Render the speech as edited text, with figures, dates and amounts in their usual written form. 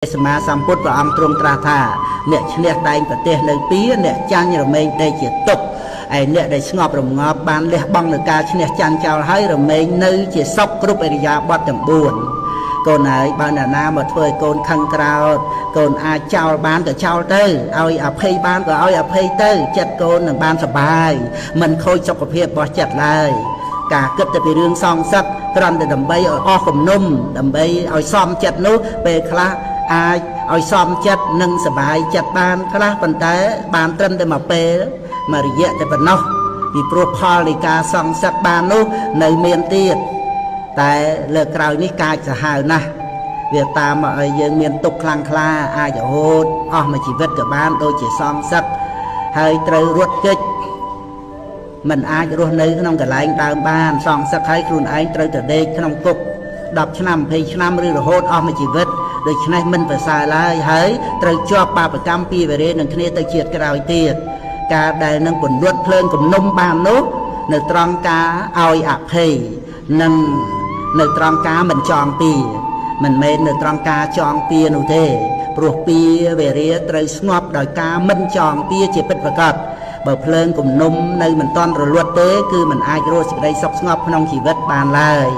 สมาสัมพุทธพระองค์ทรงตรัสថាអ្នកឈ្នះតែងប្រទេសនៅពីអ្នកចាញ់រមែងដេកជាទុកឯអ្នកដែលស្ងប់រងាប់បានលះបង់នឹងការឈ្នះចាញ់ចោលហើយរមែងនៅជាសុខគ្រប់អរិយាបថទាំង4កូនហើយបើអ្នកណាមកធ្វើឲ្យកូនខឹងក្រោធកូនអាចចោលបានក៏ចោលទៅឲ្យអភ័យបានក៏ឲ្យអភ័យទៅចិត្តកូននឹងបានសុបាយមិនខូចសុខភាពរបស់ចិត្តឡើយការគិតទៅពីរឿងសងសឹកគ្រាន់តែដើម្បីឲ្យអស់គំនុំដើម្បីឲ្យសមចិត្តនោះពេលខ្លះអាចឲ្យសមចិត្តនិងសុបាយចិត្តបានខ្លះប៉ុន្តែបានត្រឹមតែមួយពេលមួយរយៈតែប៉ុណ្ណោះពីព្រោះផលនៃការសងសឹកបាននោះនៅមានទៀតតែលើក្រោយនេះកាចសាហាវណាស់វាតាមមកឲ្យយើងមានទុក្ខខ្លាំងក្លាអាចរហូតអស់មួយជីវិតក៏បានដូចជាសងសឹកហើយត្រូវរត់គេចមិនអាចរស់នៅក្នុងកន្លែងដើមបានសងសឹកឲ្យខ្លួនឯងត្រូវទៅដេកក្នុងគុក10ឆ្នាំ20ឆ្នាំឬរហូតអស់មួយជីវិតដូច្នេះមិនប្រសើរឡើយហើយត្រូវជាប់បាបកម្មពីវេរេនឹងគ្នាទៅជាតិក្រោយទៀតការដែលនឹងពន្លត់ភ្លើងគំនុំបាននោះនៅត្រង់ការឲ្យអភ័យនិងនៅត្រង់ការមិនចងពៀមិនមែននៅត្រង់ការចងពៀនោះទេព្រោះពៀវេរាត្រូវស្ងប់ដោយការមិនចងពៀជាពិតប្រាកដបើភ្លើងគំនុំនៅមិនទាន់រលត់ទេគឺមិនអាចរកសេចក្តីសុខស្ងប់ក្នុងជីវិតបានឡើយ